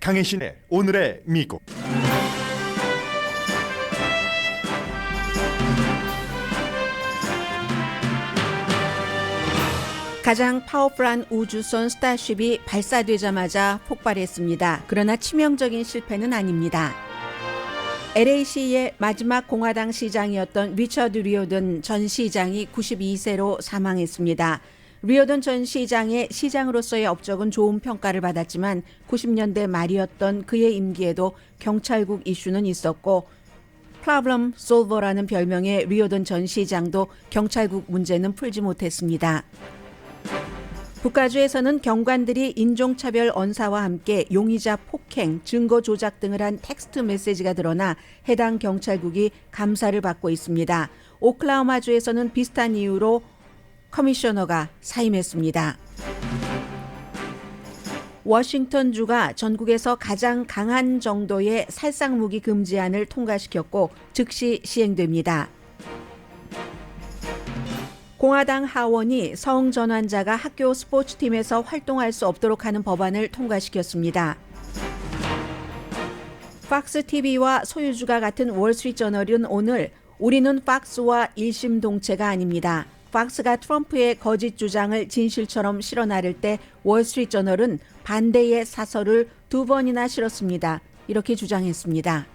강혜신의 오늘의 미국. 가장 파워풀한 우주선 스타쉽이 발사되자마자 폭발했습니다. 그러나 치명적인 실패는 아닙니다. LA시의 마지막 공화당 시장이었던 리처드 리오든 전 시장이 92세로 사망했습니다. 리오든 전 시장의 시장으로서의 업적은 좋은 평가를 받았지만 90년대 말이었던 그의 임기에도 경찰국 이슈는 있었고 프로블럼 솔버라는 별명의 리오든 전 시장도 경찰국 문제는 풀지 못했습니다. 북가주에서는 경관들이 인종차별 언사와 함께 용의자 폭행, 증거 조작 등을 한 텍스트 메시지가 드러나 해당 경찰국이 감사를 받고 있습니다. 오클라호마주에서는 비슷한 이유로 커미셔너가 사임했습니다. 워싱턴주가 전국에서 가장 강한 정도의 살상무기 금지안을 통과시켰고 즉시 시행됩니다. 공화당 하원이 성전환자가 학교 스포츠팀에서 활동할 수 없도록 하는 법안을 통과시켰습니다. 팍스TV와 소유주가 같은 월스트리트저널은 오늘 우리는 팍스와 일심동체가 아닙니다. 팍스가 트럼프의 거짓 주장을 진실처럼 실어 나를 때 월스트리트저널은 반대의 사설을 2번이나 실었습니다. 이렇게 주장했습니다.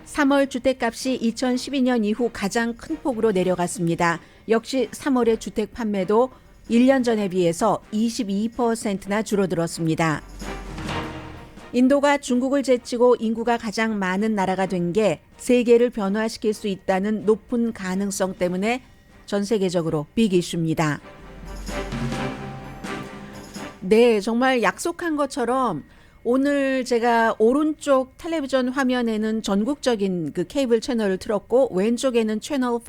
3월 주택값이 2012년 이후 가장 큰 폭으로 내려갔습니다. 역시 3월의 주택 판매도 1년 전에 비해서 22%나 줄어들었습니다. 인도가 중국을 제치고 인구가 가장 많은 나라가 된 게 세계를 변화시킬 수 있다는 높은 가능성 때문에 전 세계적으로 빅 이슈입니다. 네, 정말 약속한 것처럼 오늘 제가 오른쪽 텔레비전 화면에는 전국적인 그 케이블 채널을 틀었고 왼쪽에는 채널 5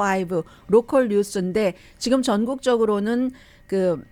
로컬 뉴스인데 지금 전국적으로는 그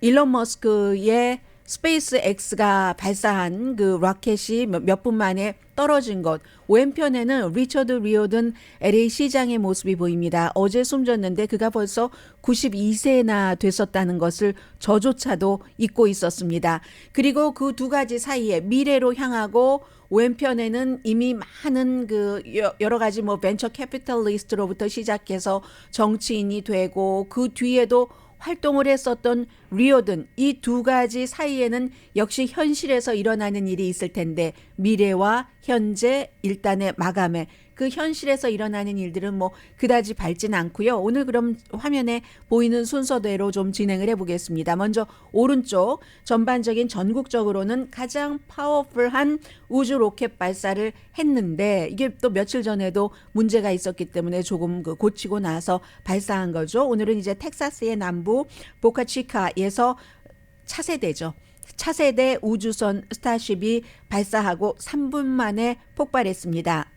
일론 머스크의 스페이스 X가 발사한 그 로켓이 몇 분 만에 떨어진 것. 왼편에는 리처드 리오든 LA 시장의 모습이 보입니다. 어제 숨졌는데 그가 벌써 92세나 됐었다는 것을 저조차도 잊고 있었습니다. 그리고 그 두 가지 사이에 미래로 향하고 왼편에는 이미 많은 그 여러 가지 뭐 벤처 캐피털리스트로부터 시작해서 정치인이 되고 그 뒤에도 활동을 했었던 리오든, 이 두 가지 사이에는 역시 현실에서 일어나는 일이 있을 텐데 미래와 현재 일단의 마감에 그 현실에서 일어나는 일들은 뭐 그다지 밝진 않고요. 오늘 그럼 화면에 보이는 순서대로 좀 진행을 해보겠습니다. 먼저 오른쪽 전반적인 전국적으로는 가장 파워풀한 우주 로켓 발사를 했는데 이게 또 며칠 전에도 문제가 있었기 때문에 조금 고치고 나서 발사한 거죠. 오늘은 이제 텍사스의 남부 보카치카에서 차세대죠. 차세대 우주선 스타쉽이 발사하고 3분 만에 폭발했습니다.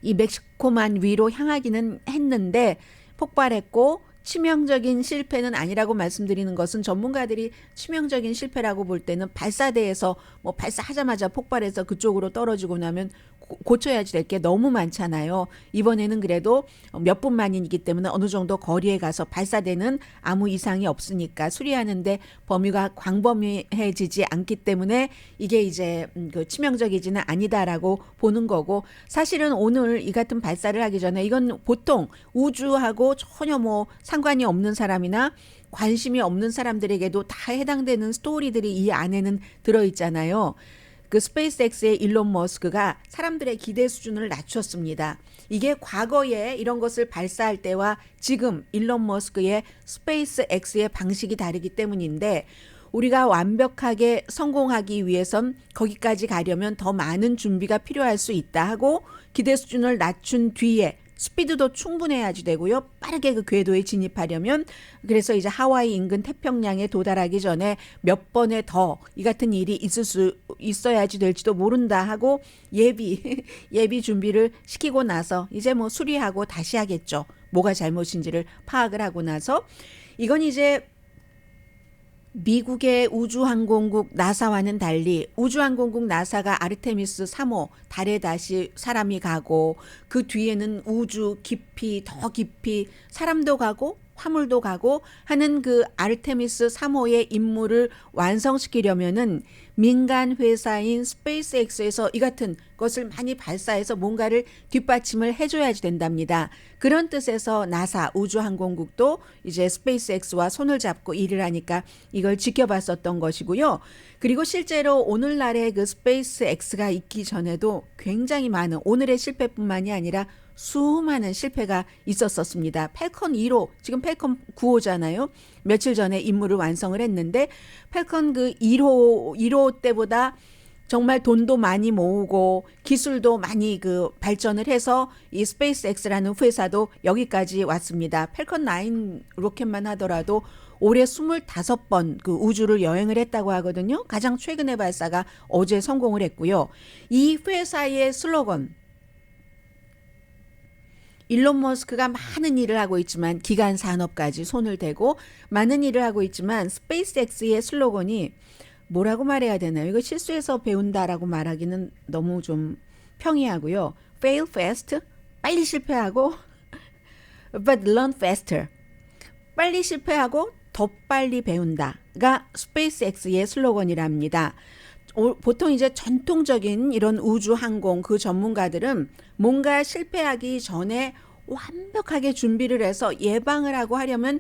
이 멕시코만 위로 향하기는 했는데 폭발했고 치명적인 실패는 아니라고 말씀드리는 것은 전문가들이 치명적인 실패라고 볼 때는 발사대에서 뭐 발사하자마자 폭발해서 그쪽으로 떨어지고 나면 고쳐야지 될 게 너무 많잖아요. 이번에는 그래도 몇 분 만이기 때문에 어느 정도 거리에 가서 발사대는 아무 이상이 없으니까 수리하는데 범위가 광범위해지지 않기 때문에 이게 이제 그 치명적이지는 아니다라고 보는 거고 사실은 오늘 이 같은 발사를 하기 전에 이건 보통 우주하고 전혀 뭐 상관이 없는 사람이나 관심이 없는 사람들에게도 다 해당되는 스토리들이 이 안에는 들어있잖아요. 그 스페이스X의 일론 머스크가 사람들의 기대 수준을 낮췄습니다. 이게 과거에 이런 것을 발사할 때와 지금 일론 머스크의 스페이스X의 방식이 다르기 때문인데 우리가 완벽하게 성공하기 위해선 거기까지 가려면 더 많은 준비가 필요할 수 있다 하고 기대 수준을 낮춘 뒤에 스피드도 충분해야지 되고요. 빠르게 그 궤도에 진입하려면 그래서 이제 하와이 인근 태평양에 도달하기 전에 몇 번에 더 이 같은 일이 있어야지 될지도 모른다 하고 예비 준비를 시키고 나서 이제 뭐 수리하고 다시 하겠죠. 뭐가 잘못인지를 파악을 하고 나서 이건 이제 미국의 우주항공국 나사와는 달리 우주항공국 나사가 아르테미스 3호 달에 다시 사람이 가고 그 뒤에는 우주 깊이 더 깊이 사람도 가고 화물도 가고 하는 그 아르테미스 3호의 임무를 완성시키려면은 민간 회사인 스페이스X에서 이 같은 것을 많이 발사해서 뭔가를 뒷받침을 해줘야지 된답니다. 그런 뜻에서 나사 우주항공국도 이제 스페이스X와 손을 잡고 일을 하니까 이걸 지켜봤었던 것이고요. 그리고 실제로 오늘날의 그 스페이스X가 있기 전에도 굉장히 많은 오늘의 실패뿐만이 아니라 수많은 실패가 있었습니다. 팰컨 1호, 지금 팰컨 9호잖아요. 며칠 전에 임무를 완성을 했는데 팰컨 그 1호 때보다 정말 돈도 많이 모으고 기술도 많이 그 발전을 해서 이 스페이스X라는 회사도 여기까지 왔습니다. 팰컨 9 로켓만 하더라도 올해 25번 그 우주를 여행을 했다고 하거든요. 가장 최근의 발사가 어제 성공을 했고요. 이 회사의 슬로건, 일론 머스크가 많은 일을 하고 있지만 기간 산업까지 손을 대고 많은 일을 하고 있지만 스페이스X의 슬로건이 뭐라고 말해야 되나요? 이거 실수해서 배운다라고 말하기는 너무 좀 평이하고요. Fail fast, 빨리 실패하고 but learn faster, 빨리 실패하고 더 빨리 배운다가 스페이스X의 슬로건이랍니다. 보통 이제 전통적인 이런 우주 항공 그 전문가들은 뭔가 실패하기 전에 완벽하게 준비를 해서 예방을 하고 하려면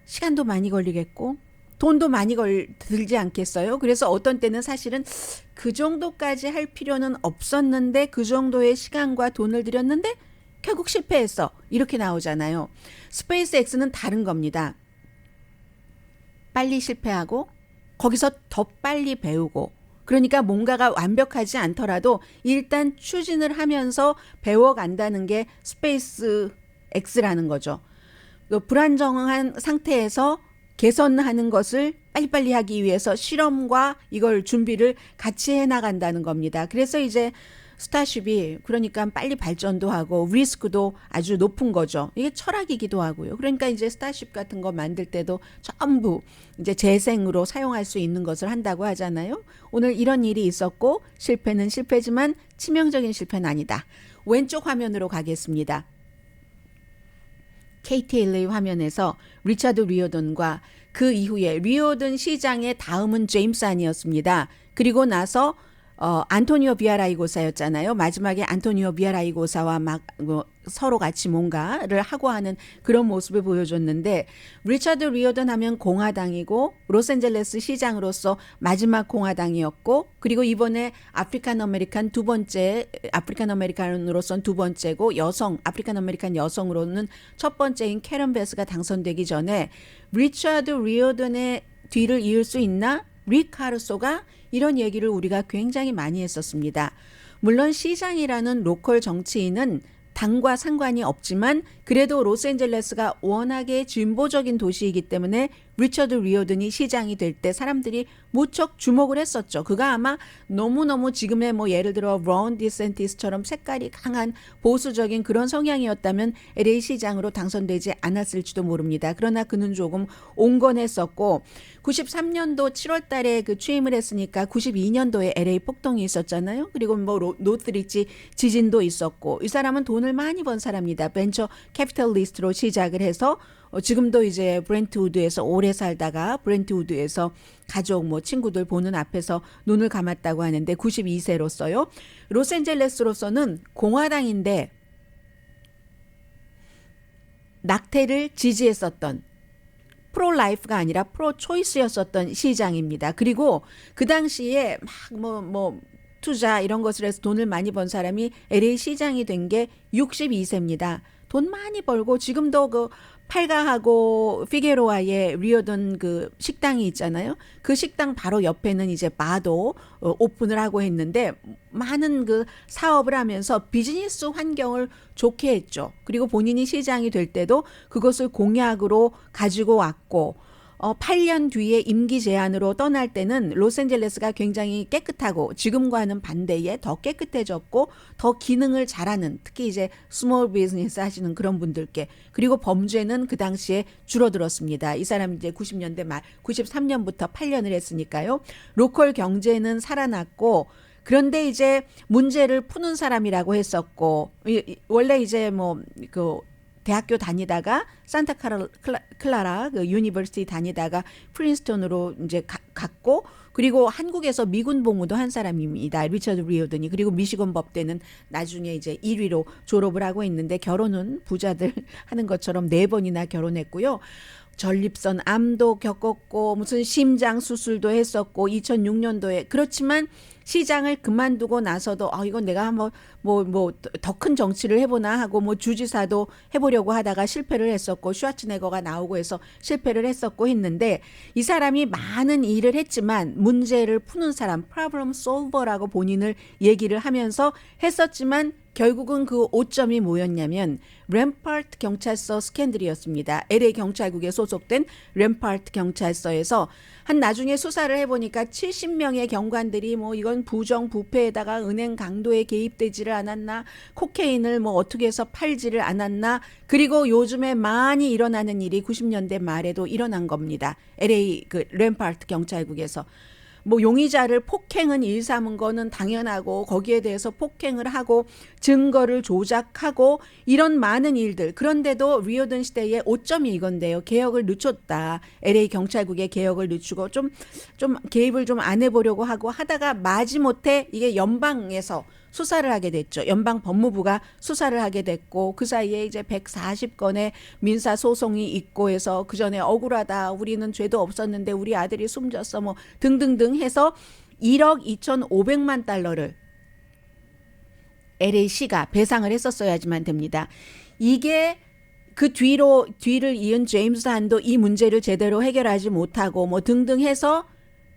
시간도 많이 걸리겠고 돈도 많이 들지 않겠어요? 그래서 어떤 때는 사실은 그 정도까지 할 필요는 없었는데 그 정도의 시간과 돈을 들였는데 결국 실패했어. 이렇게 나오잖아요. 스페이스X는 다른 겁니다. 빨리 실패하고 거기서 더 빨리 배우고, 그러니까 뭔가가 완벽하지 않더라도 일단 추진을 하면서 배워간다는 게 스페이스 X라는 거죠. 불안정한 상태에서 개선하는 것을 빨리빨리 하기 위해서 실험과 이걸 준비를 같이 해나간다는 겁니다. 그래서 이제 스타쉽이 그러니까 빨리 발전도 하고 리스크도 아주 높은 거죠. 이게 철학이기도 하고요. 그러니까 이제 스타쉽 같은 거 만들 때도 전부 이제 재생으로 사용할 수 있는 것을 한다고 하잖아요. 오늘 이런 일이 있었고 실패는 실패지만 치명적인 실패는 아니다. 왼쪽 화면으로 가겠습니다. KTLA 화면에서 리차드 리오던과 그 이후에 리오던 시장의 다음은 제임스 한이었습니다. 그리고 나서 안토니오 비아라이고사였잖아요. 마지막에 안토니오 비아라이고사와 막 서로 같이 뭔가를 하고 하는 그런 모습을 보여줬는데, 리차드 리오던 하면 공화당이고 로스앤젤레스 시장으로서 마지막 공화당이었고, 그리고 이번에 아프리칸 아메리칸으로서는 두 번째고 아프리칸 아메리칸 여성으로는 첫 번째인 캐런 베스가 당선되기 전에 리차드 리오던의 뒤를 이을 수 있나? 릭 카루소가 이런 얘기를 우리가 굉장히 많이 했었습니다. 물론 시장이라는 로컬 정치인은 당과 상관이 없지만 그래도 로스앤젤레스가 워낙에 진보적인 도시이기 때문에 리처드 리오든이 시장이 될 때 사람들이 무척 주목을 했었죠. 그가 아마 너무너무 지금의 뭐 예를 들어 론 디센티스처럼 색깔이 강한 보수적인 그런 성향이었다면 LA 시장으로 당선되지 않았을지도 모릅니다. 그러나 그는 조금 온건했었고 93년도 7월 달에 그 취임을 했으니까 92년도에 LA 폭동이 있었잖아요. 그리고 뭐 노스리치 지진도 있었고, 이 사람은 돈을 많이 번 사람입니다. 벤처 캐피털리스트로 시작을 해서 지금도 이제 브렌트우드에서 오래 살다가 브렌트우드에서 가족 뭐 친구들 보는 앞에서 눈을 감았다고 하는데 92세로서요. 로스앤젤레스로서는 공화당인데 낙태를 지지했었던, 프로라이프가 아니라 프로초이스였었던 시장입니다. 그리고 그 당시에 막 투자 이런 것을 해서 돈을 많이 번 사람이 LA 시장이 된 게 62세입니다. 돈 많이 벌고 지금도 그 팔가하고 피게로아의 리오던 그 식당이 있잖아요. 그 식당 바로 옆에는 이제 바도 오픈을 하고 했는데 많은 그 사업을 하면서 비즈니스 환경을 좋게 했죠. 그리고 본인이 시장이 될 때도 그것을 공약으로 가지고 왔고 8년 뒤에 임기 제한으로 떠날 때는 로스앤젤레스가 굉장히 깨끗하고 지금과는 반대에 더 깨끗해졌고 더 기능을 잘하는, 특히 이제 스몰 비즈니스 하시는 그런 분들께, 그리고 범죄는 그 당시에 줄어들었습니다. 이 사람이 이제 90년대 말 93년부터 8년을 했으니까요. 로컬 경제는 살아났고, 그런데 이제 문제를 푸는 사람이라고 했었고, 원래 이제 대학교 다니다가 클라라 그 유니버시티 다니다가 프린스턴으로 이제 갔고 그리고 한국에서 미군 복무도 한 사람입니다. 리처드 리오든이. 그리고 미시건 법대는 나중에 이제 1위로 졸업을 하고 있는데 결혼은 부자들 하는 것처럼 4번이나 결혼했고요. 전립선 암도 겪었고 무슨 심장 수술도 했었고 2006년도에 그렇지만 시장을 그만두고 나서도 이건 내가 한번 뭐 더 큰 정치를 해보나 하고 뭐 주지사도 해보려고 하다가 실패를 했었고 슈와츠네거가 나오고 해서 실패를 했었고 했는데 이 사람이 많은 일을 했지만 문제를 푸는 사람 프로블럼 솔버라고 본인을 얘기를 하면서 했었지만 결국은 그 오점이 뭐였냐면 램파트 경찰서 스캔들이었습니다. LA 경찰국에 소속된 램파트 경찰서에서 한 나중에 수사를 해보니까 70명의 경관들이 뭐 이건 부정부패에다가 은행 강도에 개입되지를 않았나 코케인을 뭐 어떻게 해서 팔지를 않았나 그리고 요즘에 많이 일어나는 일이 90년대 말에도 일어난 겁니다. LA 그 램파트 경찰국에서. 뭐 용의자를 폭행은 일삼은 거는 당연하고 거기에 대해서 폭행을 하고 증거를 조작하고 이런 많은 일들 그런데도 리오든 시대의 오점이 이건데요. 개혁을 늦췄다. LA 경찰국의 개혁을 늦추고 좀 개입을 좀 안 해보려고 하고 하다가 마지못해 이게 연방에서 수사를 하게 됐죠. 연방 법무부가 수사를 하게 됐고 그 사이에 이제 140건의 민사 소송이 있고 해서 그 전에 억울하다. 우리는 죄도 없었는데 우리 아들이 숨졌어. 뭐 등등등 해서 1억 2,500만 달러를 LA시가 배상을 했었어야지만 됩니다. 이게 그 뒤를 이은 제임스 한도 이 문제를 제대로 해결하지 못하고 뭐 등등 해서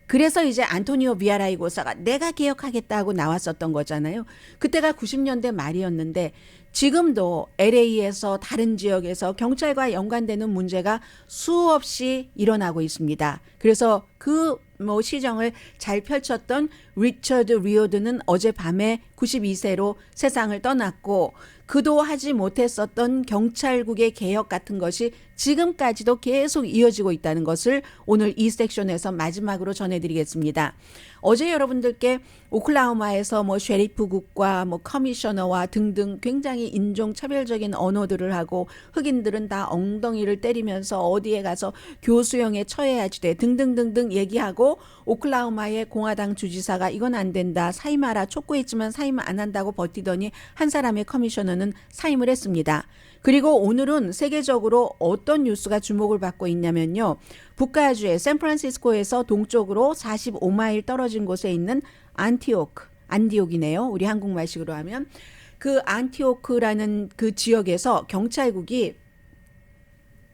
그래서 이제 안토니오 비아라이고사가 내가 개혁하겠다고 나왔었던 거잖아요. 그때가 90년대 말이었는데 지금도 LA에서 다른 지역에서 경찰과 연관되는 문제가 수없이 일어나고 있습니다. 그래서 그 시정을 잘 펼쳤던 리처드 리오든은 어젯밤에 92세로 세상을 떠났고 그도 하지 못했었던 경찰국의 개혁 같은 것이 지금까지도 계속 이어지고 있다는 것을 오늘 이 섹션에서 마지막으로 전해드리겠습니다. 어제 여러분들께 오클라호마에서 뭐 쉐리프국과 뭐 커미셔너와 등등 굉장히 인종차별적인 언어들을 하고 흑인들은 다 엉덩이를 때리면서 어디에 가서 교수형에 처해야지 돼 등등등등 얘기하고 오클라호마의 공화당 주지사가 이건 안 된다 사임하라 촉구했지만 사임 안 한다고 버티더니 한 사람의 커미셔너는 사임을 했습니다. 그리고 오늘은 세계적으로 어떤 뉴스가 주목을 받고 있냐면요. 북가주의 샌프란시스코에서 동쪽으로 45마일 떨어진 곳에 있는 안티오크이네요. 우리 한국말식으로 하면 그 안티오크라는 그 지역에서 경찰국이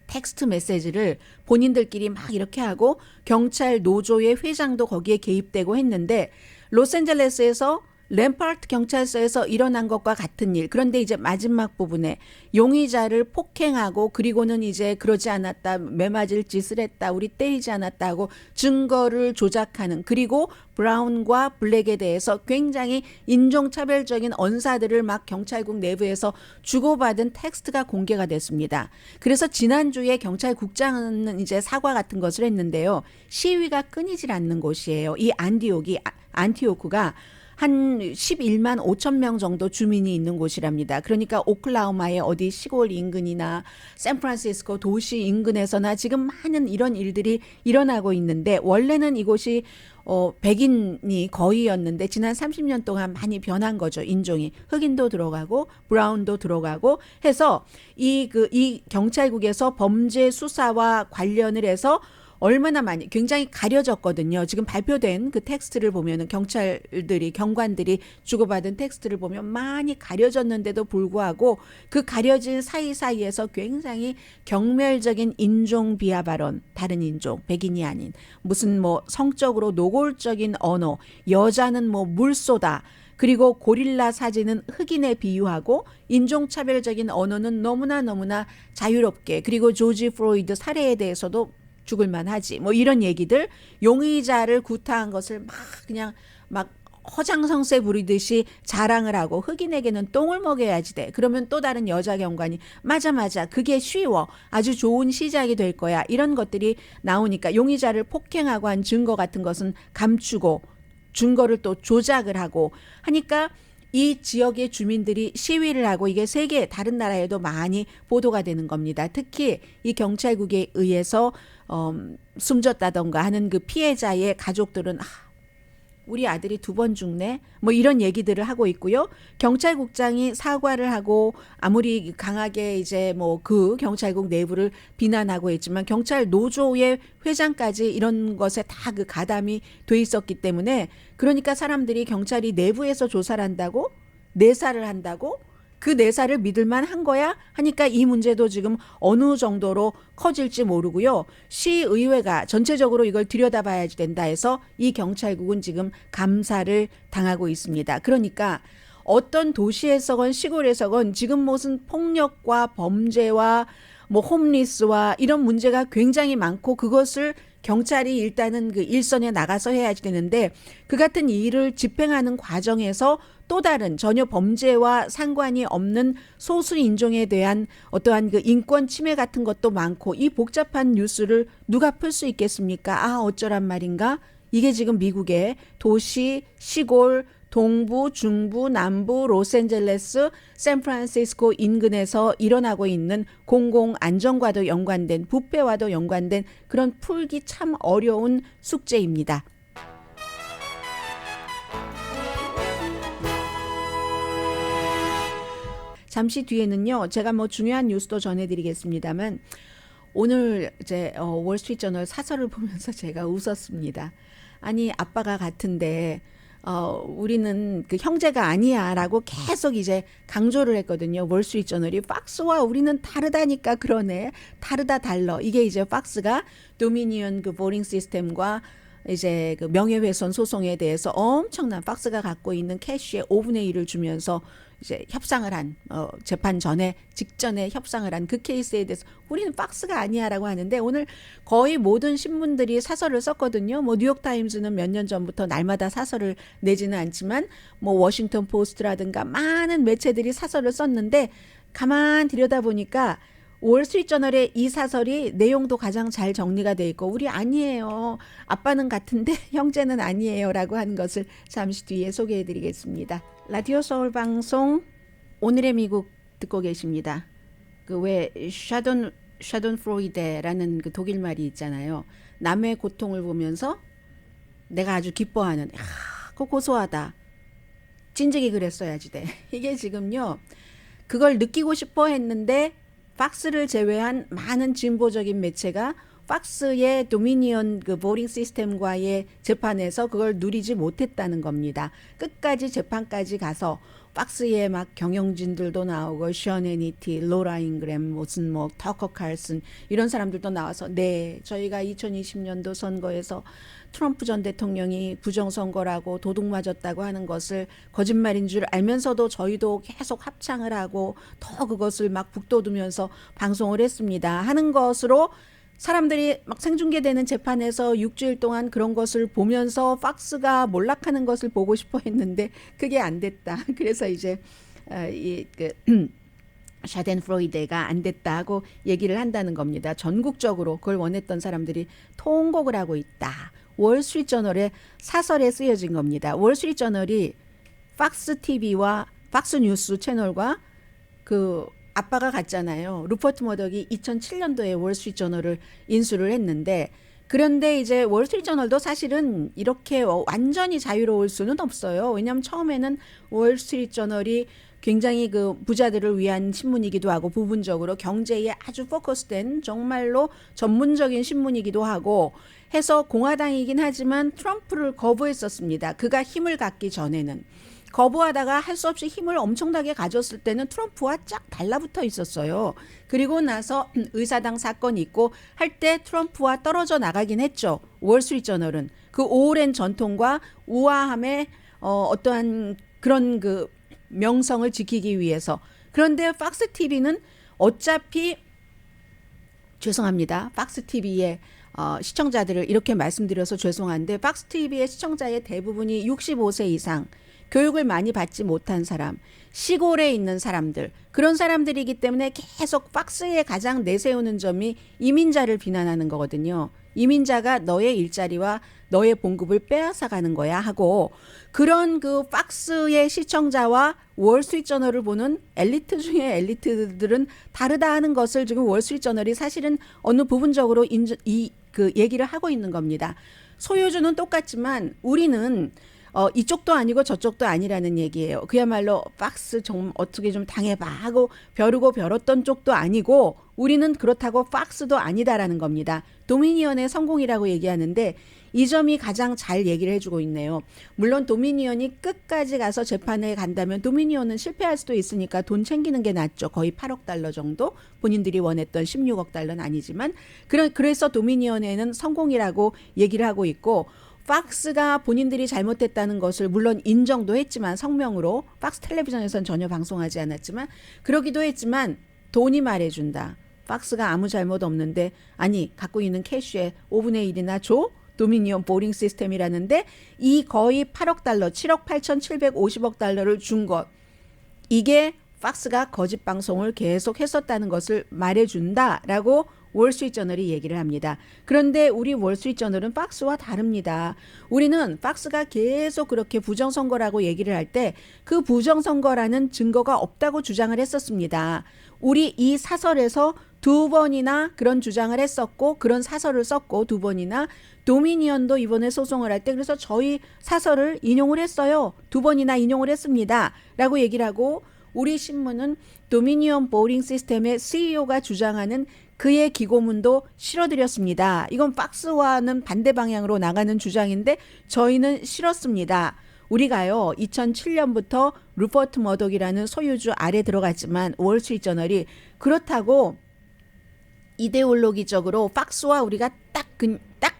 텍스트 메시지를 본인들끼리 막 이렇게 하고 경찰 노조의 회장도 거기에 개입되고 했는데 로스앤젤레스에서 램파트 경찰서에서 일어난 것과 같은 일. 그런데 이제 마지막 부분에 용의자를 폭행하고 그리고는 이제 그러지 않았다. 매맞을 짓을 했다. 우리 때리지 않았다고 증거를 조작하는 그리고 브라운과 블랙에 대해서 굉장히 인종차별적인 언사들을 막 경찰국 내부에서 주고받은 텍스트가 공개가 됐습니다. 그래서 지난주에 경찰국장은 이제 사과 같은 것을 했는데요. 시위가 끊이질 않는 곳이에요. 이 안티오크가 한 11만 5천 명 정도 주민이 있는 곳이랍니다. 그러니까 오클라호마의 어디 시골 인근이나 샌프란시스코 도시 인근에서나 지금 많은 이런 일들이 일어나고 있는데 원래는 이곳이 백인이 거의였는데 지난 30년 동안 많이 변한 거죠. 인종이. 흑인도 들어가고 브라운도 들어가고 해서 이 경찰국에서 범죄 수사와 관련을 해서 얼마나 많이 굉장히 가려졌거든요. 지금 발표된 그 텍스트를 보면은 경관들이 주고받은 텍스트를 보면 많이 가려졌는데도 불구하고 그 가려진 사이사이에서 굉장히 경멸적인 인종 비하 발언, 다른 인종, 백인이 아닌 무슨 뭐 성적으로 노골적인 언어, 여자는 뭐 물소다. 그리고 고릴라 사진은 흑인에 비유하고 인종차별적인 언어는 너무나 자유롭게 그리고 조지 플로이드 살해에 대해서도 죽을만 하지. 뭐 이런 얘기들 용의자를 구타한 것을 막 그냥 막 허장성세 부리듯이 자랑을 하고 흑인에게는 똥을 먹여야지 돼. 그러면 또 다른 여자 경관이 맞아 그게 쉬워. 아주 좋은 시작이 될 거야. 이런 것들이 나오니까 용의자를 폭행하고 한 증거 같은 것은 감추고 증거를 또 조작을 하고 하니까 이 지역의 주민들이 시위를 하고 이게 세계 다른 나라에도 많이 보도가 되는 겁니다. 특히 이 경찰국에 의해서 숨졌다던가 하는 그 피해자의 가족들은 우리 아들이 2번 죽네 뭐 이런 얘기들을 하고 있고요. 경찰국장이 사과를 하고 아무리 강하게 이제 뭐 그 경찰국 내부를 비난하고 있지만 경찰 노조의 회장까지 이런 것에 다 그 가담이 돼 있었기 때문에 그러니까 사람들이 경찰이 내부에서 조사를 한다고 내사를 한다고 그 내사를 믿을만 한 거야 하니까 이 문제도 지금 어느 정도로 커질지 모르고요. 시의회가 전체적으로 이걸 들여다봐야 된다 해서 이 경찰국은 지금 감사를 당하고 있습니다. 그러니까 어떤 도시에서건 시골에서건 지금 무슨 폭력과 범죄와 뭐 홈리스와 이런 문제가 굉장히 많고 그것을 경찰이 일단은 그 일선에 나가서 해야 되는데 그 같은 일을 집행하는 과정에서 또 다른 전혀 범죄와 상관이 없는 소수 인종에 대한 어떠한 그 인권 침해 같은 것도 많고 이 복잡한 뉴스를 누가 풀 수 있겠습니까? 어쩌란 말인가? 이게 지금 미국의 도시, 시골, 동부, 중부, 남부, 로스앤젤레스, 샌프란시스코 인근에서 일어나고 있는 공공 안전과도 연관된 부패와도 연관된 그런 풀기 참 어려운 숙제입니다. 잠시 뒤에는요. 제가 뭐 중요한 뉴스도 전해드리겠습니다만 오늘 이제 월스트리트저널 사설을 보면서 제가 웃었습니다. 아니 아빠가 같은데 우리는 그 형제가 아니야라고 계속 이제 강조를 했거든요. 월스트리트저널이 팍스와 우리는 다르다니까 그러네. 다르다 달러. 이게 이제 팍스가 도미니언 그 보링 시스템과 이제 그 명예훼손 소송에 대해서 엄청난 팍스가 갖고 있는 캐시의 5분의 1을 주면서 이제 협상을 한 재판 전에 직전에 협상을 한 그 케이스에 대해서 우리는 팍스가 아니야라고 하는데 오늘 거의 모든 신문들이 사설을 썼거든요. 뭐 뉴욕타임즈는 몇 년 전부터 날마다 사설을 내지는 않지만 뭐 워싱턴 포스트라든가 많은 매체들이 사설을 썼는데 가만 들여다보니까 월스트리트저널의 이 사설이 내용도 가장 잘 정리가 돼 있고 우리 아니에요. 아빠는 같은데 형제는 아니에요라고 하는 것을 잠시 뒤에 소개해 드리겠습니다. 라디오 서울 방송 오늘의 미국 듣고 계십니다. 그 왜 샤돈프로이데라는 그 독일 말이 있잖아요. 남의 고통을 보면서 내가 아주 기뻐하는 그거 고소하다. 진즉이 그랬어야지 돼. 이게 지금요. 그걸 느끼고 싶어 했는데 팍스를 제외한 많은 진보적인 매체가 팍스의 도미니언 그 보링 시스템과의 재판에서 그걸 누리지 못했다는 겁니다. 끝까지 재판까지 가서 팍스에 막 경영진들도 나오고 션 해니티, 로라 잉그램, 무슨 뭐 터커 칼슨 이런 사람들도 나와서 네, 저희가 2020년도 선거에서 트럼프 전 대통령이 부정선거라고 도둑 맞았다고 하는 것을 거짓말인 줄 알면서도 저희도 계속 합창을 하고 더 그것을 막 북돋우면서 방송을 했습니다. 하는 것으로 사람들이 막 생중계되는 재판에서 6주일 동안 그런 것을 보면서 팍스가 몰락하는 것을 보고 싶어 했는데 그게 안 됐다. 그래서 이제 샤덴프로이데가 안 됐다 하고 얘기를 한다는 겁니다. 전국적으로 그걸 원했던 사람들이 통곡을 하고 있다. 월스트리트저널의 사설에 쓰여진 겁니다. 월스트리트저널이 팍스 TV와 팍스 뉴스 채널과 그 아빠가 갔잖아요. 루퍼트 머덕이 2007년도에 월스트리트저널을 인수를 했는데 그런데 이제 월스트리트저널도 사실은 이렇게 완전히 자유로울 수는 없어요. 왜냐하면 처음에는 월스트리트저널이 굉장히 그 부자들을 위한 신문이기도 하고 부분적으로 경제에 아주 포커스된 정말로 전문적인 신문이기도 하고 해서 공화당이긴 하지만 트럼프를 거부했었습니다. 그가 힘을 갖기 전에는. 거부하다가 할 수 없이 힘을 엄청나게 가졌을 때는 트럼프와 쫙 달라붙어 있었어요. 그리고 나서 의사당 사건이 있고 할 때 트럼프와 떨어져 나가긴 했죠. 월스트리트저널은 그 오랜 전통과 우아함의 어떠한 그런 그 명성을 지키기 위해서. 그런데 팍스 TV는 어차피 죄송합니다. 팍스 TV의 시청자들을 이렇게 말씀드려서 죄송한데 팍스 TV의 시청자의 대부분이 65세 이상 교육을 많이 받지 못한 사람, 시골에 있는 사람들, 그런 사람들이기 때문에 계속 팍스에 가장 내세우는 점이 이민자를 비난하는 거거든요. 이민자가 너의 일자리와 너의 봉급을 빼앗아가는 거야 하고 그런 그 팍스의 시청자와 월스트리트저널을 보는 엘리트 중에 엘리트들은 다르다 하는 것을 지금 월스트리트저널이 사실은 어느 부분적으로 그 얘기를 하고 있는 겁니다. 소유주는 똑같지만 우리는 이쪽도 아니고 저쪽도 아니라는 얘기예요. 그야말로 팍스 좀 어떻게 좀 당해봐 하고 벼르고 벼렀던 쪽도 아니고 우리는 그렇다고 팍스도 아니다라는 겁니다. 도미니언의 성공이라고 얘기하는데 이 점이 가장 잘 얘기를 해주고 있네요. 물론 도미니언이 끝까지 가서 재판에 간다면 도미니언은 실패할 수도 있으니까 돈 챙기는 게 낫죠. 거의 8억 달러 정도 본인들이 원했던 16억 달러는 아니지만 그래서 도미니언에는 성공이라고 얘기를 하고 있고 팍스가 본인들이 잘못했다는 것을 물론 인정도 했지만 성명으로 팍스 텔레비전에서는 전혀 방송하지 않았지만 그러기도 했지만 돈이 말해준다. 팍스가 아무 잘못 없는데 아니 갖고 있는 캐시의 5분의 1이나 줘? 도미니언 보링 시스템이라는데 이 거의 8억 달러 7억 8,750억 달러를 준 것 이게 팍스가 거짓 방송을 계속 했었다는 것을 말해준다라고 월스트리트저널이 얘기를 합니다. 그런데 우리 월스트리트저널은 팍스와 다릅니다. 우리는 팍스가 계속 그렇게 부정선거라고 얘기를 할 때 그 부정선거라는 증거가 없다고 주장을 했었습니다. 우리 이 사설에서 2번이나 그런 주장을 했었고 그런 사설을 썼고 2번이나 도미니언도 이번에 소송을 할 때 그래서 저희 사설을 인용을 했어요. 2번이나 인용을 했습니다. 라고 얘기를 하고 우리 신문은 도미니언 보링 시스템의 CEO가 주장하는 그의 기고문도 실어드렸습니다. 이건 팍스와는 반대 방향으로 나가는 주장인데 저희는 실었습니다. 우리가요 2007년부터 루퍼트 머독이라는 소유주 아래 들어갔지만 월스트리트저널이 그렇다고 이데올로기적으로 팍스와 우리가 딱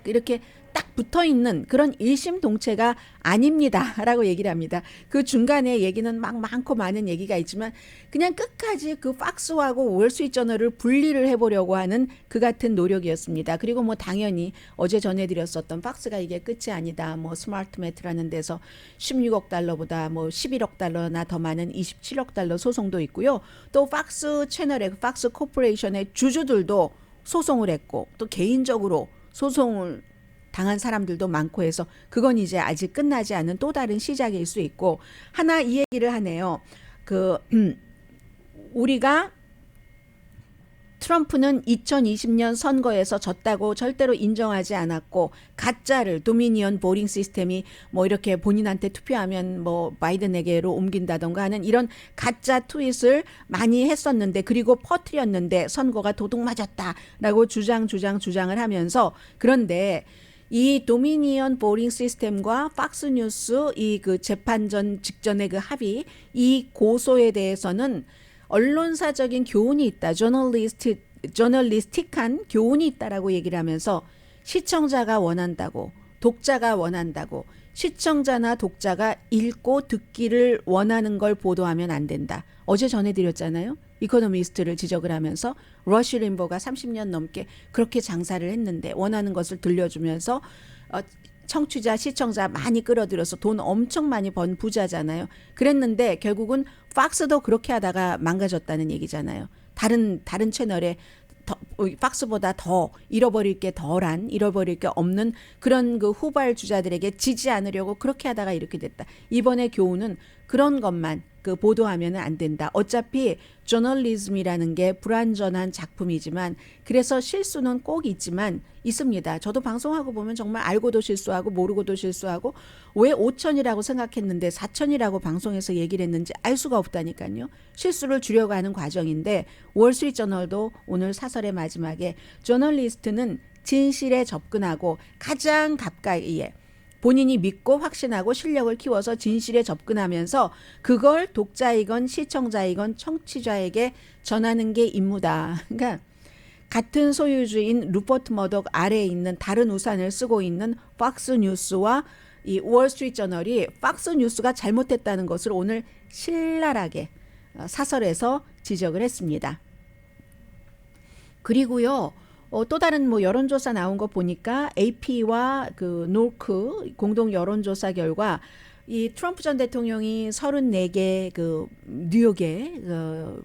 이렇게 딱 붙어있는 그런 일심동체가 아닙니다 라고 얘기를 합니다. 그 중간에 얘기는 막 많고 많은 얘기가 있지만 그냥 끝까지 그 팍스하고 월스트리트저널을 분리를 해보려고 하는 그 같은 노력이었습니다. 그리고 뭐 당연히 어제 전해드렸었던 팍스가 이게 끝이 아니다. 뭐 스마트매트라는 데서 16억 달러보다 뭐 11억 달러나 더 많은 27억 달러 소송도 있고요. 또 팍스 채널의 팍스 코퍼레이션의 주주들도 소송을 했고 또 개인적으로 소송을 당한 사람들도 많고 해서 그건 이제 아직 끝나지 않은 또 다른 시작일 수 있고 하나 이 얘기를 하네요. 우리가 트럼프는 2020년 선거에서 졌다고 절대로 인정하지 않았고 가짜를 도미니언 보링 시스템이 뭐 이렇게 본인한테 투표하면 뭐 바이든에게로 옮긴다던가 하는 이런 가짜 트윗을 많이 했었는데 그리고 퍼뜨렸는데 선거가 도둑 맞았다라고 주장을 하면서 그런데 이 도미니언 보링 시스템과 팍스뉴스 이 그 재판전 직전의 그 합의 이 고소에 대해서는 언론사적인 교훈이 있다. 저널리스틱한 교훈이 있다라고 얘기를 하면서 시청자가 원한다고 독자가 원한다고 시청자나 독자가 읽고 듣기를 원하는 걸 보도하면 안 된다. 어제 전해드렸잖아요. 이코노미스트를 지적을 하면서 러시 림버가 30년 넘게 그렇게 장사를 했는데 원하는 것을 들려주면서 청취자, 시청자 많이 끌어들여서 돈 엄청 많이 번 부자잖아요. 그랬는데 결국은 팍스도 그렇게 하다가 망가졌다는 얘기잖아요. 다른 채널에 팍스보다 더 잃어버릴 게 없는 그런 그 후발 주자들에게 지지 않으려고 그렇게 하다가 이렇게 됐다. 이번에 교훈은 그런 것만 그 보도하면 안 된다. 어차피 저널리즘이라는 게 불완전한 작품이지만 그래서 실수는 꼭 있습니다. 저도 방송하고 보면 정말 알고도 실수하고 모르고도 실수하고 왜 5천이라고 생각했는데 4천이라고 방송에서 얘기를 했는지 알 수가 없다니까요. 실수를 줄여고 하는 과정인데 월스트리트저널도 오늘 사설의 마지막에 저널리스트는 진실에 접근하고 가장 가까이에 본인이 믿고 확신하고 실력을 키워서 진실에 접근하면서 그걸 독자이건 시청자이건 청취자에게 전하는 게 임무다. 그러니까 같은 소유주인 루퍼트 머독 아래에 있는 다른 우산을 쓰고 있는 팍스뉴스와 이 월스트리트저널이 팍스뉴스가 잘못했다는 것을 오늘 신랄하게 사설에서 지적을 했습니다. 그리고요. 또 다른 뭐 여론조사 나온 거 보니까 AP와 그 노크 공동 여론조사 결과 이 트럼프 전 대통령이 34개 그 뉴욕에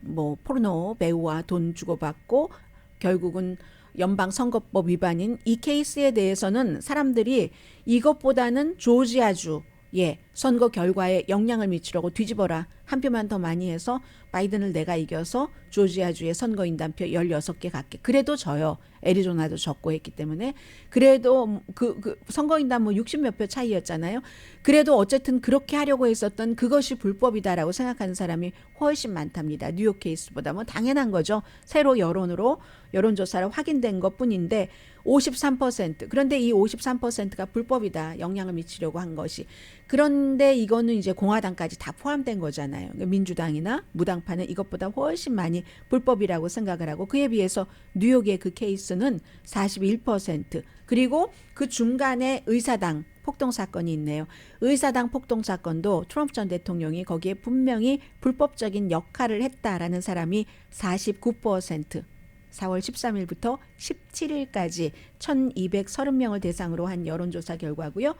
뭐 포르노 배우와 돈 주고받고 결국은 연방선거법 위반인 이 케이스에 대해서는 사람들이 이것보다는 조지아주의 선거 결과에 영향을 미치려고 뒤집어라. 한 표만 더 많이 해서 바이든을 내가 이겨서 조지아주의 선거인단표 16개 갖게. 그래도 져요. 애리조나도 졌고 했기 때문에. 그래도 그 선거인단 뭐 60몇 표 차이였잖아요. 그래도 어쨌든 그렇게 하려고 했었던 그것이 불법이다라고 생각하는 사람이 훨씬 많답니다. 뉴욕 케이스보다 뭐 당연한 거죠. 새로 여론조사로 확인된 것뿐인데 53%. 그런데 이 53%가 불법이다. 영향을 미치려고 한 것이. 그런데 이거는 이제 공화당까지 다 포함된 거잖아요. 민주당이나 무당파는 이것보다 훨씬 많이 불법이라고 생각을 하고 그에 비해서 뉴욕의 그 케이스는 41%. 그리고 그 중간에 의사당 폭동 사건이 있네요. 의사당 폭동 사건도 트럼프 전 대통령이 거기에 분명히 불법적인 역할을 했다라는 사람이 49%. 4월 13일부터 17일까지 1230명을 대상으로 한 여론조사 결과고요.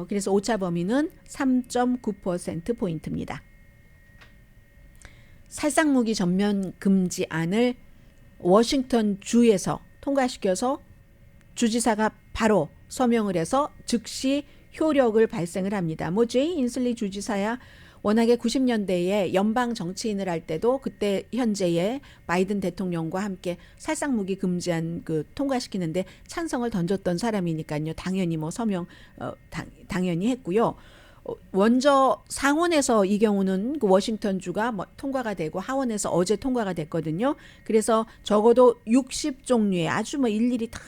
그래서 오차 범위는 3.9%포인트입니다. 살상무기 전면 금지안을 워싱턴 주에서 통과시켜서 주지사가 바로 서명을 해서 즉시 효력을 발생을 합니다. 뭐 제이 인슬리 주지사야 워낙에 90년대에 연방 정치인을 할 때도 그때 현재의 바이든 대통령과 함께 살상무기 금지안 통과시키는데 찬성을 던졌던 사람이니까요. 당연히 뭐 서명 당연히 했고요. 먼저 상원에서 이 경우는 그 워싱턴 주가 뭐 통과가 되고 하원에서 어제 통과가 됐거든요. 그래서 적어도 60종류의 아주 뭐 일일이 다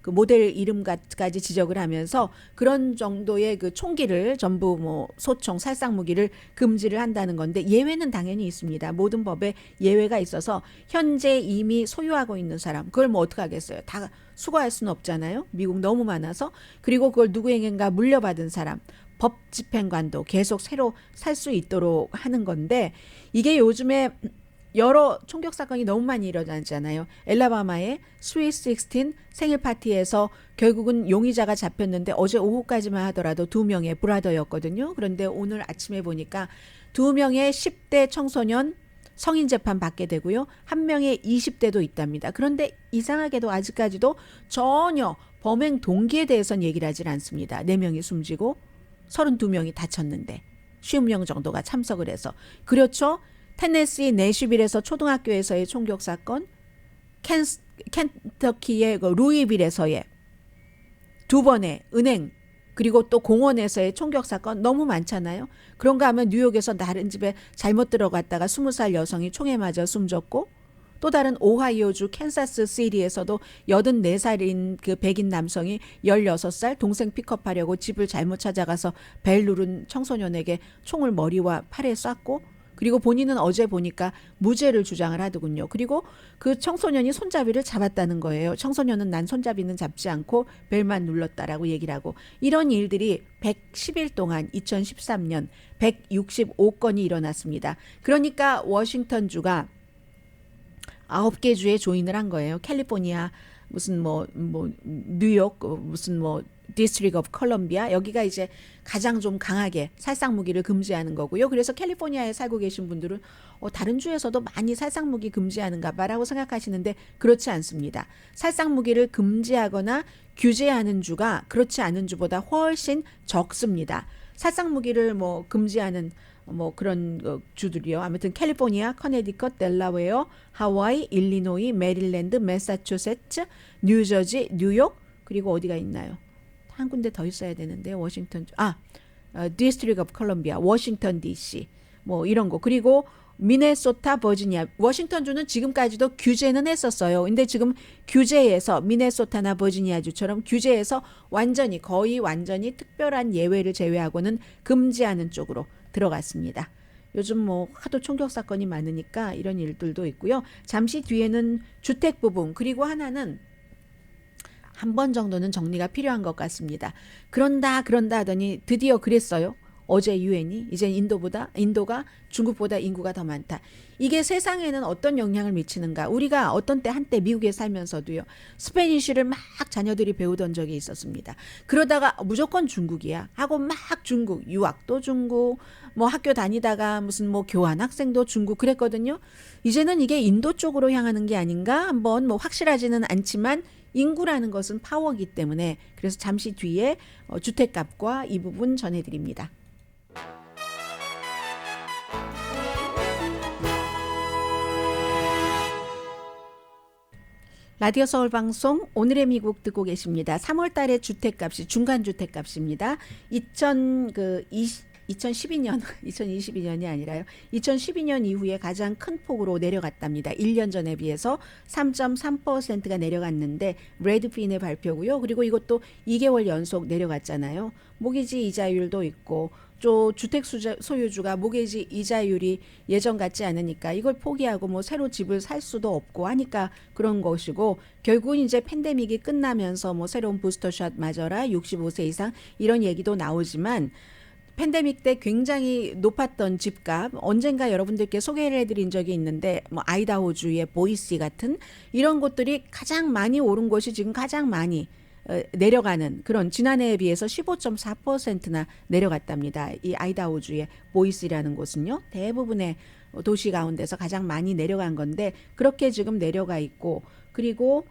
그 모델 이름까지 지적을 하면서 그런 정도의 그 총기를 전부 뭐 소총, 살상무기를 금지를 한다는 건데 예외는 당연히 있습니다. 모든 법에 예외가 있어서 현재 이미 소유하고 있는 사람 그걸 뭐 어떻게 하겠어요. 다 수거할 수는 없잖아요. 미국 너무 많아서. 그리고 그걸 누구에겐가 물려받은 사람 법 집행관도 계속 새로 살 수 있도록 하는 건데 이게 요즘에 여러 총격 사건이 너무 많이 일어나잖아요. 엘라바마의 스윗 16 생일 파티에서 결국은 용의자가 잡혔는데 어제 오후까지만 하더라도 2명의 브라더였거든요. 그런데 오늘 아침에 보니까 2명의 10대 청소년 성인 재판 받게 되고요. 1명의 20대도 있답니다. 그런데 이상하게도 아직까지도 전혀 범행 동기에 대해서는 얘기를 하질 않습니다. 4명이 숨지고 32명이 다쳤는데 50명 정도가 참석을 해서. 그렇죠. 테네시 내슈빌에서 초등학교에서의 총격 사건, 켄터키의 루이빌에서의 2번의 은행, 그리고 또 공원에서의 총격 사건 너무 많잖아요. 그런가 하면 뉴욕에서 다른 집에 잘못 들어갔다가 20살 여성이 총에 맞아 숨졌고 또 다른 오하이오주 캔사스 시티에서도 84살인 그 백인 남성이 16살 동생 픽업하려고 집을 잘못 찾아가서 벨 누른 청소년에게 총을 머리와 팔에 쐈고 그리고 본인은 어제 보니까 무죄를 주장을 하더군요. 그리고 그 청소년이 손잡이를 잡았다는 거예요. 청소년은 난 손잡이는 잡지 않고 벨만 눌렀다라고 얘기를 하고 이런 일들이 110일 동안 2013년 165건이 일어났습니다. 그러니까 워싱턴 주가 9개 주에 조인을 한 거예요. 캘리포니아 무슨 뉴욕 무슨 디스트릭 오브 컬럼비아 여기가 이제 가장 좀 강하게 살상무기를 금지하는 거고요. 그래서 캘리포니아에 살고 계신 분들은 다른 주에서도 많이 살상무기 금지하는가 봐라고 생각하시는데 그렇지 않습니다. 살상무기를 금지하거나 규제하는 주가 그렇지 않은 주보다 훨씬 적습니다. 살상무기를 금지하는 그런 주들이요. 아무튼 캘리포니아, 커네디컷, 델라웨어, 하와이, 일리노이, 메릴랜드, 매사추세츠, 뉴저지, 뉴욕 그리고 어디가 있나요? 한 군데 더 있어야 되는데 워싱턴 디스트릭 오브 컬럼비아, 워싱턴 DC 이런 거 그리고 미네소타, 버지니아, 워싱턴 주는 지금까지도 규제는 했었어요. 근데 지금 규제에서 미네소타나 버지니아 주처럼 규제에서 거의 완전히 특별한 예외를 제외하고는 금지하는 쪽으로 들어갔습니다. 요즘 하도 총격 사건이 많으니까 이런 일들도 있고요. 잠시 뒤에는 주택 부분 그리고 하나는 한 번 정도는 정리가 필요한 것 같습니다. 그런다 하더니 드디어 그랬어요. 어제 유엔이 이제 인도가 중국보다 인구가 더 많다. 이게 세상에는 어떤 영향을 미치는가? 우리가 어떤 때 한때 미국에 살면서도요. 스페니쉬를 막 자녀들이 배우던 적이 있었습니다. 그러다가 무조건 중국이야 하고 막 중국, 유학도 중국, 뭐 학교 다니다가 무슨 뭐 교환 학생도 중국 그랬거든요. 이제는 이게 인도 쪽으로 향하는 게 아닌가? 한번 뭐 확실하지는 않지만 인구라는 것은 파워이기 때문에 그래서 잠시 뒤에 주택값과 이 부분 전해드립니다. 라디오 서울 방송 오늘의 미국 듣고 계십니다. 3월 달에 주택값이 중간 주택값입니다. 2022년이 아니라요. 2012년 이후에 가장 큰 폭으로 내려갔답니다. 1년 전에 비해서 3.3%가 내려갔는데 브래드핀의 발표고요. 그리고 이것도 2개월 연속 내려갔잖아요. 모기지 이자율도 있고 또 주택 소유주가 모기지 이자율이 예전 같지 않으니까 이걸 포기하고 뭐 새로 집을 살 수도 없고 하니까 그런 것이고 결국은 이제 팬데믹이 끝나면서 뭐 새로운 부스터샷 맞아라 65세 이상 이런 얘기도 나오지만 팬데믹 때 굉장히 높았던 집값 언젠가 여러분들께 소개를 해드린 적이 있는데 뭐 아이다호주의 보이시 같은 이런 곳들이 가장 많이 오른 곳이 지금 가장 많이 내려가는 그런 지난해에 비해서 15.4%나 내려갔답니다. 이 아이다호주의 보이스라는 곳은요. 대부분의 도시 가운데서 가장 많이 내려간 건데 그렇게 지금 내려가 있고 그리고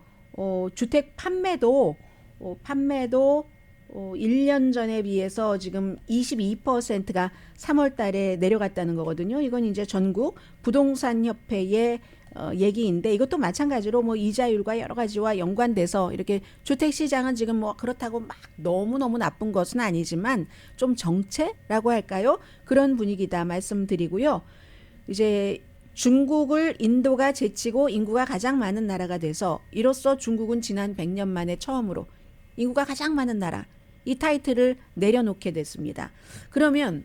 주택 판매도 1년 전에 비해서 지금 22%가 3월 달에 내려갔다는 거거든요. 이건 이제 전국 부동산 협회의 얘기인데 이것도 마찬가지로 뭐 이자율과 여러 가지와 연관돼서 이렇게 주택 시장은 지금 뭐 그렇다고 막 너무너무 나쁜 것은 아니지만 좀 정체라고 할까요? 그런 분위기다 말씀드리고요. 이제 중국을 인도가 제치고 인구가 가장 많은 나라가 돼서 이로써 중국은 지난 100년 만에 처음으로 인구가 가장 많은 나라 이 타이틀을 내려놓게 됐습니다. 그러면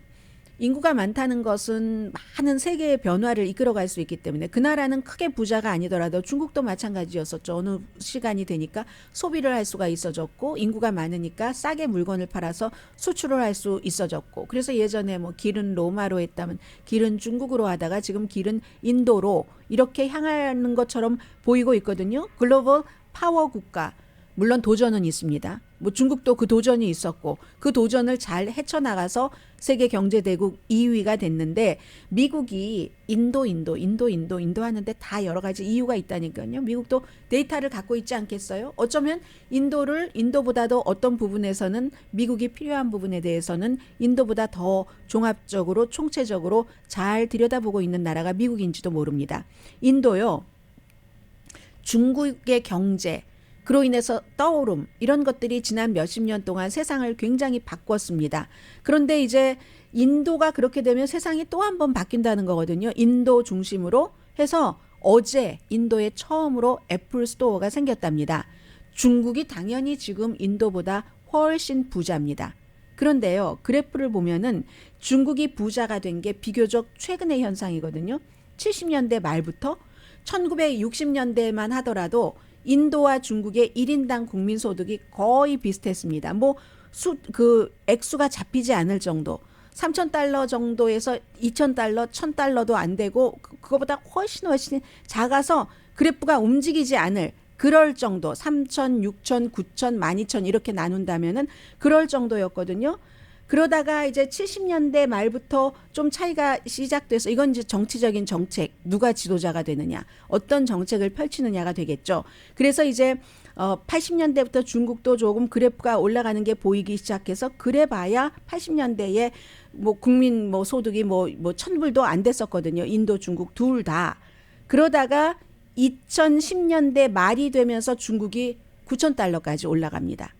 인구가 많다는 것은 많은 세계의 변화를 이끌어갈 수 있기 때문에 그 나라는 크게 부자가 아니더라도 중국도 마찬가지였었죠. 어느 시간이 되니까 소비를 할 수가 있어졌고 인구가 많으니까 싸게 물건을 팔아서 수출을 할 수 있어졌고 그래서 예전에 뭐 길은 로마로 했다면 길은 중국으로 하다가 지금 길은 인도로 이렇게 향하는 것처럼 보이고 있거든요. 글로벌 파워 국가 물론 도전은 있습니다. 뭐 중국도 그 도전이 있었고 그 도전을 잘 헤쳐나가서 세계 경제대국 2위가 됐는데 미국이 인도 하는데 다 여러 가지 이유가 있다니까요. 미국도 데이터를 갖고 있지 않겠어요? 어쩌면 인도보다도 어떤 부분에서는 미국이 필요한 부분에 대해서는 인도보다 더 종합적으로 총체적으로 잘 들여다보고 있는 나라가 미국인지도 모릅니다. 인도요. 중국의 경제 그로 인해서 떠오름 이런 것들이 지난 몇십 년 동안 세상을 굉장히 바꿨습니다. 그런데 이제 인도가 그렇게 되면 세상이 또 한 번 바뀐다는 거거든요. 인도 중심으로 해서 어제 인도에 처음으로 애플 스토어가 생겼답니다. 중국이 당연히 지금 인도보다 훨씬 부자입니다. 그런데요. 그래프를 보면은 중국이 부자가 된 게 비교적 최근의 현상이거든요. 70년대 말부터 1960년대만 하더라도 인도와 중국의 1인당 국민소득이 거의 비슷했습니다. 그 액수가 잡히지 않을 정도. 3,000달러 정도에서 2,000달러, 1,000달러도 안 되고 그거보다 훨씬 작아서 그래프가 움직이지 않을 그럴 정도. 3,000, 6,000, 9,000, 12,000 이렇게 나눈다면은 그럴 정도였거든요. 그러다가 이제 70년대 말부터 좀 차이가 시작돼서 이건 이제 정치적인 정책, 누가 지도자가 되느냐, 어떤 정책을 펼치느냐가 되겠죠. 그래서 이제 80년대부터 중국도 조금 그래프가 올라가는 게 보이기 시작해서 그래봐야 80년대에 뭐 국민 뭐 소득이 뭐 1,000불도 안 됐었거든요. 인도, 중국 둘 다. 그러다가 2010년대 말이 되면서 중국이 9,000달러까지 올라갑니다.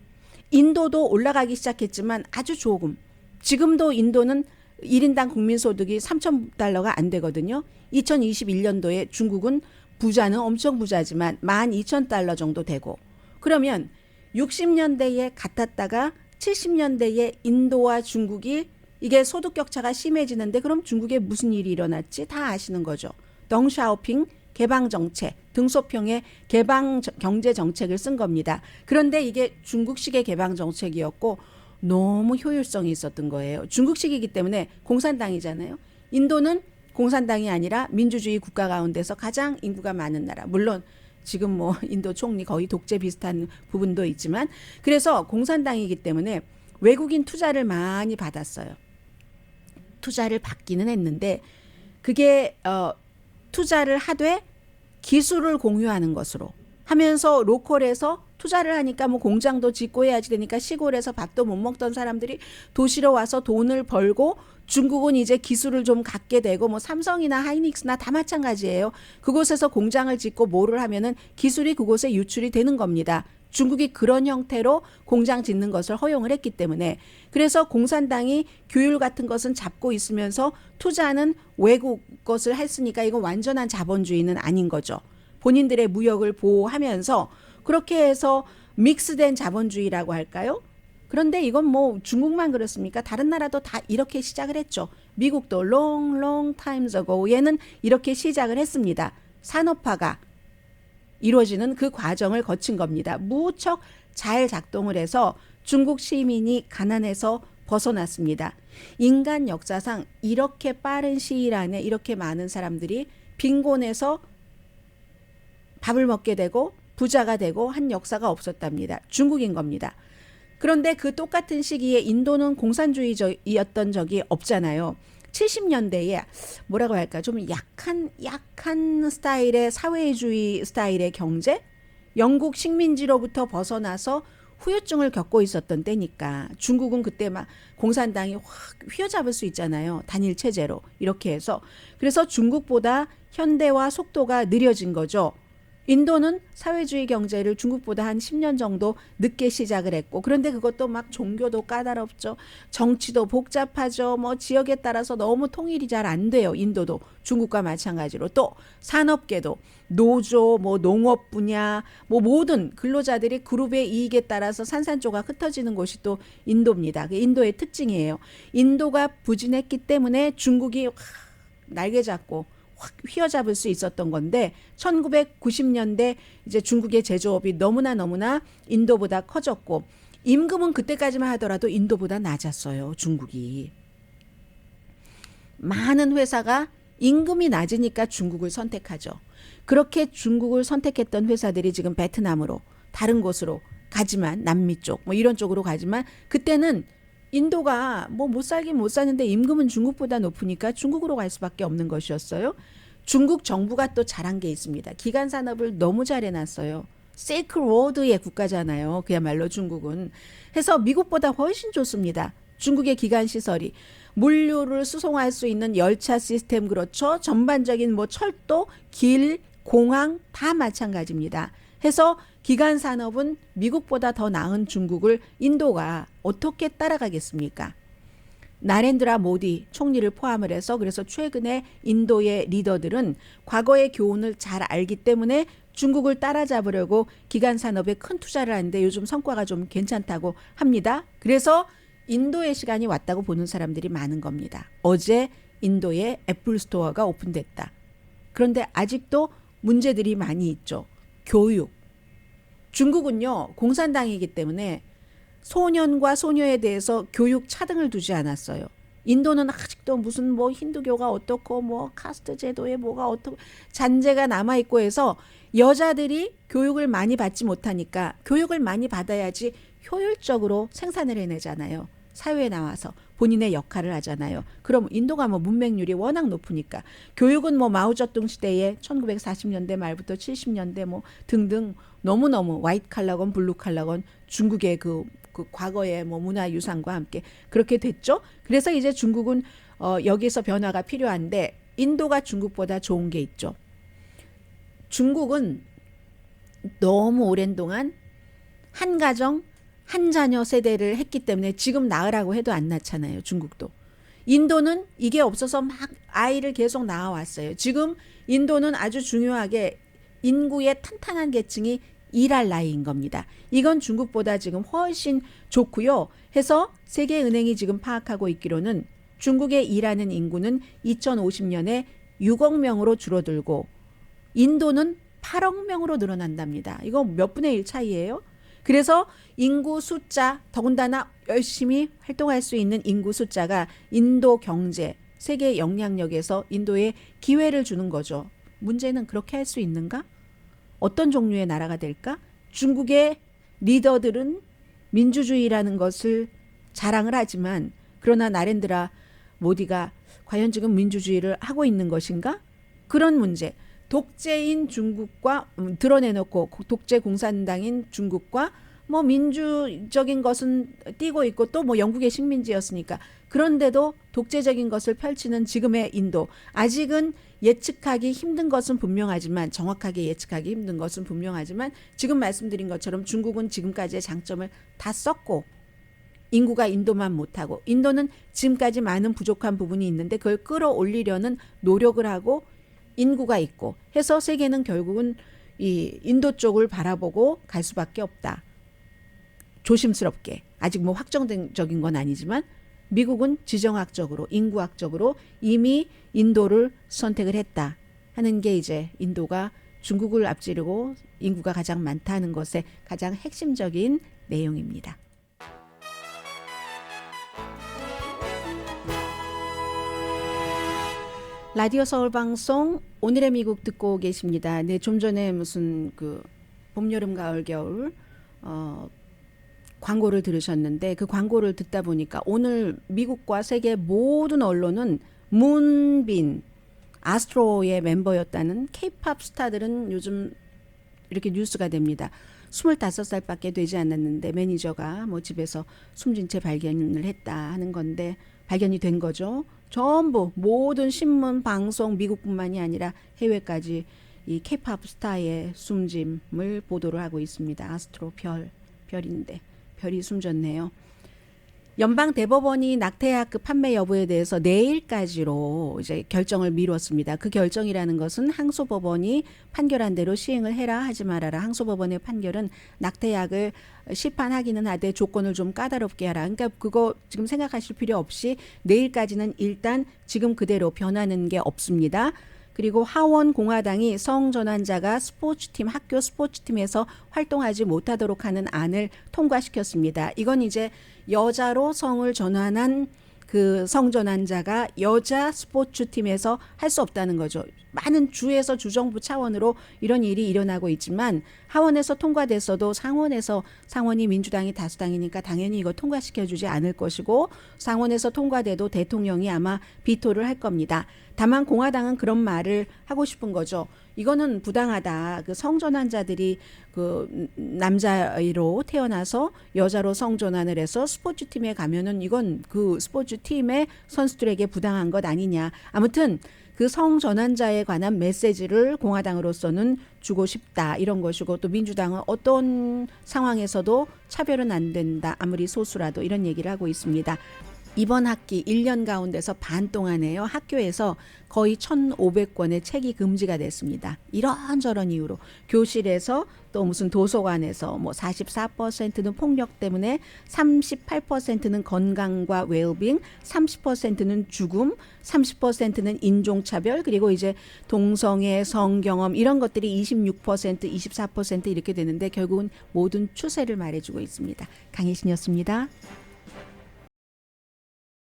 인도도 올라가기 시작했지만 아주 조금. 지금도 인도는 1인당 국민소득이 3,000달러가 안 되거든요. 2021년도에 중국은 부자는 엄청 부자지만 12,000달러 정도 되고 그러면 60년대에 같았다가 70년대에 인도와 중국이 이게 소득 격차가 심해지는데 그럼 중국에 무슨 일이 일어났지? 다 아시는 거죠. 덩샤오핑 개방정책, 등소평의 개방 경제 정책을 쓴 겁니다. 그런데 이게 중국식의 개방 정책이었고 너무 효율성이 있었던 거예요. 중국식이기 때문에 공산당이잖아요. 인도는 공산당이 아니라 민주주의 국가 가운데서 가장 인구가 많은 나라. 물론 지금 뭐 인도 총리 거의 독재 비슷한 부분도 있지만 그래서 공산당이기 때문에 외국인 투자를 많이 받았어요. 투자를 받기는 했는데 그게 투자를 하되 기술을 공유하는 것으로 하면서 로컬에서 투자를 하니까 뭐 공장도 짓고 해야지 되니까 시골에서 밥도 못 먹던 사람들이 도시로 와서 돈을 벌고 중국은 이제 기술을 좀 갖게 되고 뭐 삼성이나 하이닉스나 다 마찬가지예요. 그곳에서 공장을 짓고 뭐를 하면은 기술이 그곳에 유출이 되는 겁니다. 중국이 그런 형태로 공장 짓는 것을 허용을 했기 때문에 그래서 공산당이 규율 같은 것은 잡고 있으면서 투자는 외국 것을 했으니까 이건 완전한 자본주의는 아닌 거죠. 본인들의 무역을 보호하면서 그렇게 해서 믹스된 자본주의라고 할까요? 그런데 이건 뭐 중국만 그렇습니까? 다른 나라도 다 이렇게 시작을 했죠. 미국도 long times ago 얘는 이렇게 시작을 했습니다. 산업화가 이루어지는 그 과정을 거친 겁니다. 무척 잘 작동을 해서 중국 시민이 가난해서 벗어났습니다. 인간 역사상 이렇게 빠른 시일 안에 이렇게 많은 사람들이 빈곤에서 밥을 먹게 되고 부자가 되고 한 역사가 없었답니다. 중국인 겁니다. 그런데 그 똑같은 시기에 인도는 공산주의였던 적이 없잖아요. 70년대에 뭐라고 할까 좀 약한 스타일의 사회주의 스타일의 경제, 영국 식민지로부터 벗어나서 후유증을 겪고 있었던 때니까 중국은 그때 막 공산당이 확 휘어잡을 수 있잖아요. 단일 체제로 이렇게 해서 그래서 중국보다 현대화 속도가 느려진 거죠. 인도는 사회주의 경제를 중국보다 한 10년 정도 늦게 시작을 했고 그런데 그것도 막 종교도 까다롭죠. 정치도 복잡하죠. 뭐 지역에 따라서 너무 통일이 잘 안 돼요. 인도도 중국과 마찬가지로 또 산업계도 노조, 뭐 농업 분야, 뭐 모든 근로자들이 그룹의 이익에 따라서 산산조각 흩어지는 곳이 또 인도입니다. 인도의 특징이에요. 인도가 부진했기 때문에 중국이 날개 잡고 확 휘어잡을 수 있었던 건데 1990년대 이제 중국의 제조업이 너무나 인도보다 커졌고 임금은 그때까지만 하더라도 인도보다 낮았어요. 중국이. 많은 회사가 임금이 낮으니까 중국을 선택하죠. 그렇게 중국을 선택했던 회사들이 지금 베트남으로 다른 곳으로 가지만 남미 쪽 뭐 이런 쪽으로 가지만 그때는 인도가 뭐 못 살긴 못 사는데 임금은 중국보다 높으니까 중국으로 갈 수밖에 없는 것이었어요. 중국 정부가 또 잘한 게 있습니다. 기간 산업을 너무 잘 해놨어요. 실크 로드의 국가잖아요. 그야말로 중국은. 해서 미국보다 훨씬 좋습니다. 중국의 기간 시설이. 물류를 수송할 수 있는 열차 시스템 그렇죠. 전반적인 뭐 철도, 길, 공항 다 마찬가지입니다. 해서 기간 산업은 미국보다 더 나은 중국을 인도가 어떻게 따라가겠습니까? 나렌드라 모디 총리를 포함을 해서 그래서 최근에 인도의 리더들은 과거의 교훈을 잘 알기 때문에 중국을 따라잡으려고 기간 산업에 큰 투자를 하는데 요즘 성과가 좀 괜찮다고 합니다. 그래서 인도의 시간이 왔다고 보는 사람들이 많은 겁니다. 어제 인도에 애플 스토어가 오픈됐다. 그런데 아직도 문제들이 많이 있죠. 교육. 중국은요 공산당이기 때문에 소년과 소녀에 대해서 교육 차등을 두지 않았어요. 인도는 아직도 무슨 뭐 힌두교가 어떻고 뭐 카스트 제도에 뭐가 어떻고 잔재가 남아있고 해서 여자들이 교육을 많이 받지 못하니까 교육을 많이 받아야지 효율적으로 생산을 해내잖아요. 사회에 나와서 본인의 역할을 하잖아요. 그럼 인도가 뭐 문맹률이 워낙 높으니까 교육은 뭐 마오쩌둥 시대에 1940년대 말부터 70년대 뭐 등등 너무너무 화이트 칼라건 블루 칼라건 중국의 그 과거의 뭐 문화유산과 함께 그렇게 됐죠. 그래서 이제 중국은 여기서 변화가 필요한데 인도가 중국보다 좋은 게 있죠. 중국은 너무 오랜 동안 한 가정 한 자녀 세대를 했기 때문에 지금 낳으라고 해도 안 낳잖아요. 중국도. 인도는 이게 없어서 막 아이를 계속 낳아왔어요. 지금 인도는 아주 중요하게 인구의 탄탄한 계층이 일할 나이인 겁니다. 이건 중국보다 지금 훨씬 좋고요. 해서 세계은행이 지금 파악하고 있기로는 중국의 일하는 인구는 2050년에 6억 명으로 줄어들고 인도는 8억 명으로 늘어난답니다. 이거 몇 분의 1 차이예요? 그래서 인구 숫자 더군다나 열심히 활동할 수 있는 인구 숫자가 인도 경제, 세계 영향력에서 인도에 기회를 주는 거죠. 문제는 그렇게 할 수 있는가? 어떤 종류의 나라가 될까? 중국의 리더들은 민주주의라는 것을 자랑을 하지만 그러나 나렌드라 모디가 과연 지금 민주주의를 하고 있는 것인가? 그런 문제. 독재인 중국과 드러내놓고 독재 공산당인 중국과 뭐 민주적인 것은 띄고 있고 또 뭐 영국의 식민지였으니까 그런데도 독재적인 것을 펼치는 지금의 인도. 아직은 예측하기 힘든 것은 분명하지만 정확하게 예측하기 힘든 것은 분명하지만 지금 말씀드린 것처럼 중국은 지금까지의 장점을 다 썼고 인구가 인도만 못하고 인도는 지금까지 많은 부족한 부분이 있는데 그걸 끌어올리려는 노력을 하고 인구가 있고 해서 세계는 결국은 이 인도 쪽을 바라보고 갈 수밖에 없다. 조심스럽게 아직 뭐 확정적인 건 아니지만 미국은 지정학적으로 인구학적으로 이미 인도를 선택을 했다 하는 게 이제 인도가 중국을 앞지르고 인구가 가장 많다는 것의 가장 핵심적인 내용입니다. 라디오 서울 방송 오늘의 미국 듣고 계십니다. 네, 좀 전에 무슨 그 봄, 여름, 가을, 겨울 광고를 들으셨는데 그 광고를 듣다 보니까 오늘 미국과 세계 모든 언론은 문빈 아스트로의 멤버였다는 K-팝 스타들은 요즘 이렇게 뉴스가 됩니다. 25살밖에 되지 않았는데 매니저가 뭐 집에서 숨진 채 발견을 했다 하는 건데 발견이 된 거죠. 전부 모든 신문, 방송, 미국뿐만이 아니라 해외까지 이 K-팝 스타의 숨짐을 보도를 하고 있습니다. 아스트로 별인데 별이 숨졌네요. 연방 대법원이 낙태약 판매 여부에 대해서 내일까지로 이제 결정을 미뤘습니다. 그 결정이라는 것은 항소법원이 판결한 대로 시행을 해라 하지 말아라. 항소법원의 판결은 낙태약을 시판하기는 하되 조건을 좀 까다롭게 하라. 그러니까 그거 지금 생각하실 필요 없이 내일까지는 일단 지금 그대로 변하는 게 없습니다. 그리고 하원 공화당이 성전환자가 스포츠팀, 학교 스포츠팀에서 활동하지 못하도록 하는 안을 통과시켰습니다. 이건 이제 여자로 성을 전환한 그 성전환자가 여자 스포츠팀에서 할 수 없다는 거죠. 많은 주에서 주정부 차원으로 이런 일이 일어나고 있지만 하원에서 통과됐어도 상원이 민주당이 다수당이니까 당연히 이거 통과시켜주지 않을 것이고 상원에서 통과돼도 대통령이 아마 비토를 할 겁니다. 다만 공화당은 그런 말을 하고 싶은 거죠. 이거는 부당하다. 그 성전환자들이 그 남자로 태어나서 여자로 성전환을 해서 스포츠팀에 가면은 이건 그 스포츠팀의 선수들에게 부당한 것 아니냐. 아무튼 그 성전환자에 관한 메시지를 공화당으로서는 주고 싶다. 이런 것이고 또 민주당은 어떤 상황에서도 차별은 안 된다. 아무리 소수라도 이런 얘기를 하고 있습니다. 이번 학기 1년 가운데서 반 동안에요. 학교에서 거의 1,500권의 책이 금지가 됐습니다. 이런저런 이유로 교실에서 또 무슨 도서관에서 뭐 44%는 폭력 때문에 38%는 건강과 웰빙, 30%는 죽음, 30%는 인종차별 그리고 이제 동성애, 성경험 이런 것들이 26%, 24% 이렇게 되는데 결국은 모든 추세를 말해주고 있습니다. 강혜신이었습니다.